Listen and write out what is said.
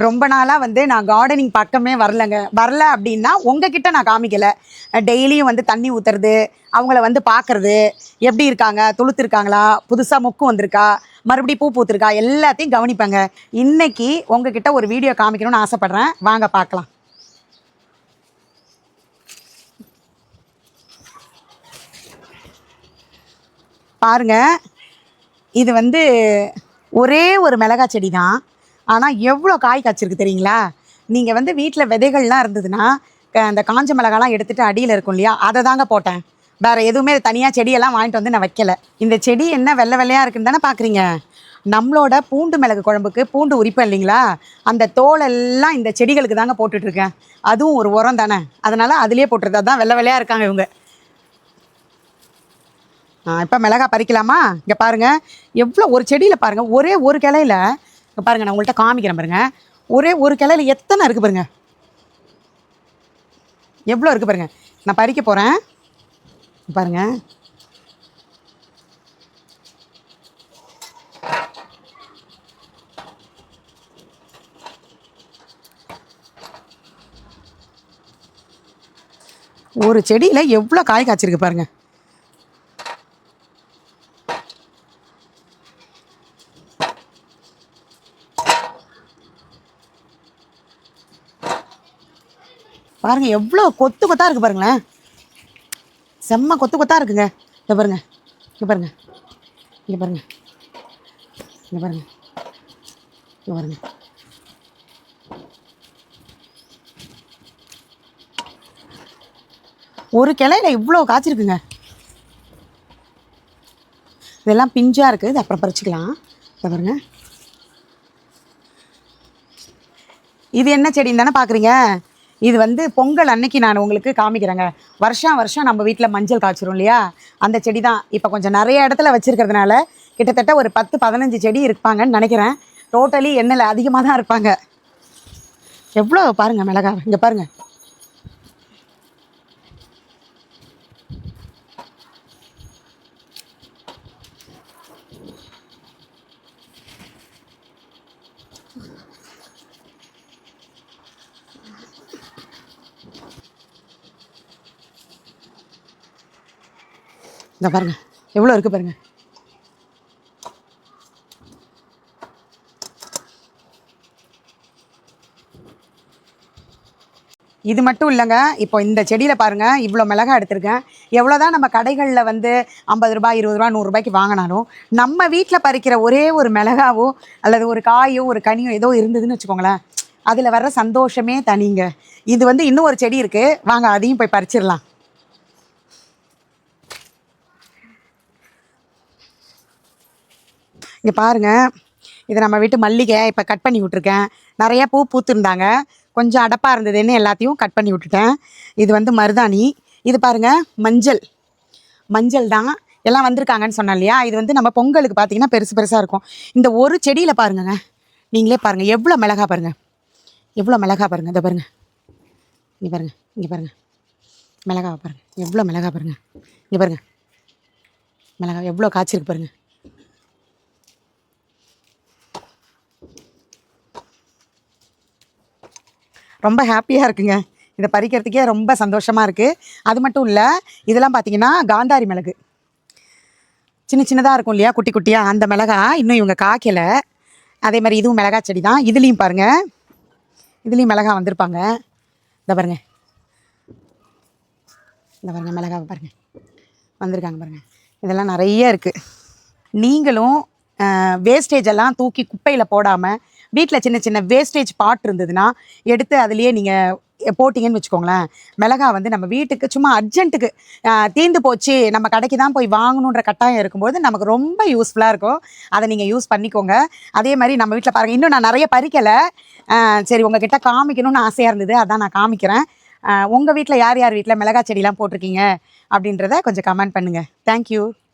ரொம்ப நாளாக வந்து நான் கார்டனிங் பக்கமே வரல அப்படின்னா உங்ககிட்ட நான் காமிக்கலை. டெய்லியும் வந்து தண்ணி ஊற்றுறது, அவங்கள வந்து பார்க்குறது, எப்படி இருக்காங்க, துளுத்துருக்காங்களா, புதுசாக மொக்கு வந்திருக்கா, மறுபடியும் பூ பூத்துருக்கா, எல்லாத்தையும் கவனிப்பேங்க. இன்னைக்கு உங்ககிட்ட ஒரு வீடியோ காமிக்கணும்னு ஆசைப்பட்றேன். வாங்க பார்க்கலாம். பாருங்க, இது வந்து ஒரே ஒரு மிளகாய் செடி தான். ஆனால் எவ்வளோ காய் காய்ச்சிருக்கு தெரியுங்களா? நீங்கள் வந்து வீட்டில் விதைகள்லாம் இருந்ததுன்னா அந்த காஞ்ச மிளகாலாம் எடுத்துகிட்டு அடியில் இருக்கும் இல்லையா, அதை தாங்க போட்டேன். வேறு எதுவுமே தனியாக செடியெல்லாம் வாங்கிட்டு வந்து நான் வைக்கலை. இந்த செடி என்ன வெள்ளை வெள்ளையாக இருக்குன்னு தானே பார்க்குறீங்க? நம்மளோட பூண்டு மிளகு குழம்புக்கு பூண்டு உரிப்பேன் இல்லைங்களா, அந்த தோலெல்லாம் இந்த செடிகளுக்கு தாங்க போட்டுட்ருக்கேன். அதுவும் ஒரு உரம் தானே, அதனால் அதுலேயே போட்டுருது. அதுதான் வெள்ளை வெள்ளையாக இருக்காங்க இவங்க. இப்போ மிளகாய் பறிக்கலாமா? இங்கே பாருங்கள், எவ்வளோ ஒரு செடியில் பாருங்கள், ஒரே ஒரு கிளையில பாருங்கள், நான் உங்கள்கிட்ட காமிக்கிறேன் பாருங்கள். ஒரே ஒரு கிளையில எத்தனை இருக்குது பாருங்க, எவ்வளோ இருக்குது பாருங்க. நான் பறிக்க போகிறேன் பாருங்க. ஒரு செடியில் எவ்வளோ காய் காய்ச்சிருக்கு பாருங்க. பாருங்க எவ்வளோ கொத்து கொத்தாக இருக்குது பாருங்களேன். செம்ம கொத்து கொத்தாக இருக்குங்க. இங்கே பாருங்க, இங்கே பாருங்க, இங்கே பாருங்க, இங்கே பாருங்க, இங்கே பாருங்க. ஒரு கிளையில இவ்வளோ காய்ச்சிருக்குங்க. இதெல்லாம் பிஞ்சாக இருக்குது, இது அப்புறம் பறிச்சுக்கலாம். இதை பாருங்க, இது என்ன செடின்னு தானே பார்க்குறீங்க? இது வந்து பொங்கல் அன்னைக்கு நான் உங்களுக்கு காமிக்கிறேங்க. வருஷம் நம்ம வீட்டில் மஞ்சள் காய்ச்சிரும் இல்லையா, அந்த செடி தான். இப்போ கொஞ்சம் நிறைய இடத்துல வச்சுருக்கிறதுனால கிட்டத்தட்ட ஒரு 10-15 செடி இருப்பாங்கன்னு நினைக்கிறேன். டோட்டலி எண்ணெயில் அதிகமாக தான் இருப்பாங்க. எவ்வளோ பாருங்கள் மிளகாய், இங்கே பாருங்கள். இந்த பாருங்க எவ்வளோ இருக்குது பாருங்க. இது மட்டும் இல்லைங்க, இப்போ இந்த செடியில் பாருங்கள் இவ்வளோ மிளகாய் எடுத்திருக்கேன். எவ்வளோ தான் நம்ம கடைகளில் வந்து 50 ரூபாய், 20 ரூபா, 100 ரூபாய்க்கு வாங்கினாலும் நம்ம வீட்டில் பறிக்கிற ஒரே ஒரு மிளகாவோ அல்லது ஒரு காயோ ஒரு கனியோ ஏதோ இருந்ததுன்னு வச்சுக்கோங்களேன், அதில் வர்ற சந்தோஷமே தனிங்க. இது வந்து இன்னும் ஒரு செடி இருக்குது, வாங்க அதையும் போய் பறிச்சிடலாம். இங்கே பாருங்கள், இது நம்ம வீட்டு மல்லிகை. இப்போ கட் பண்ணி விட்ருக்கேன். நிறையா பூ பூத்துருந்தாங்க, கொஞ்சம் அடப்பாக இருந்ததுன்னு எல்லாத்தையும் கட் பண்ணி விட்டுட்டேன். இது வந்து மருதாணி. இது பாருங்கள் மஞ்சள் தான். எல்லாம் வந்திருக்காங்கன்னு சொன்னேன் இல்லையா, இது வந்து நம்ம பொங்கலுக்கு பார்த்திங்கன்னா பெருசு பெருசாக இருக்கும். இந்த ஒரு செடியில் பாருங்கங்க, நீங்களே பாருங்கள் எவ்வளோ மிளகா பாருங்கள், எவ்வளோ மிளகா பாருங்கள். இதை பாருங்கள், இங்கே பாருங்கள், இங்கே பாருங்கள், மிளகாவை பாருங்கள், எவ்வளோ மிளகா பாருங்கள். இங்கே பாருங்கள் மிளகா எவ்வளோ காய்ச்சிருக்கு பாருங்கள். ரொம்ப ஹாப்பியாக இருக்குங்க, இதை பறிக்கிறதுக்கே ரொம்ப சந்தோஷமாக இருக்குது. அது மட்டும் இல்லை, இதெல்லாம் பார்த்திங்கன்னா காந்தாரி மிளகு சின்னதாக இருக்கும் இல்லையா, குட்டி குட்டியாக, அந்த மிளகா இன்னும் இவங்க காய்க்கலை. அதே மாதிரி இதுவும் மிளகா செடி தான். இதுலேயும் பாருங்கள், இதுலேயும் மிளகா வந்திருப்பாங்க. இந்த பாருங்கள், இந்த பாருங்கள் மிளகாவை பாருங்கள் வந்திருக்காங்க பாருங்கள். இதெல்லாம் நிறைய இருக்குது. நீங்களும் வேஸ்டேஜ் எல்லாம் தூக்கி குப்பையில் போடாமல் வீட்டில் சின்ன வேஸ்டேஜ் பாட் இருந்ததுன்னா எடுத்து அதுலேயே நீங்கள் போட்டிங்கன்னு வச்சுக்கோங்களேன். மிளகா வந்து நம்ம வீட்டுக்கு சும்மா அர்ஜென்ட்டுக்கு தீர்ந்து போச்சு, நம்ம கடைக்கு தான் போய் வாங்கணுன்ற கட்டாயம் இருக்கும்போது நமக்கு ரொம்ப யூஸ்ஃபுல்லாக இருக்கும். அதை நீங்கள் யூஸ் பண்ணிக்கோங்க. அதே மாதிரி நம்ம வீட்டில் பாருங்கள், இன்னும் நான் நிறைய பறிக்கலை. சரி, உங்ககிட்ட காமிக்கணும்னு ஆசையாக இருந்தது, அதான் நான் காமிக்கிறேன். உங்கள் வீட்டில் யார் யார் வீட்டில் மிளகா செடிலாம் போட்டிருக்கீங்க அப்படின்றத கொஞ்சம் கமெண்ட் பண்ணுங்கள். தேங்க்யூ.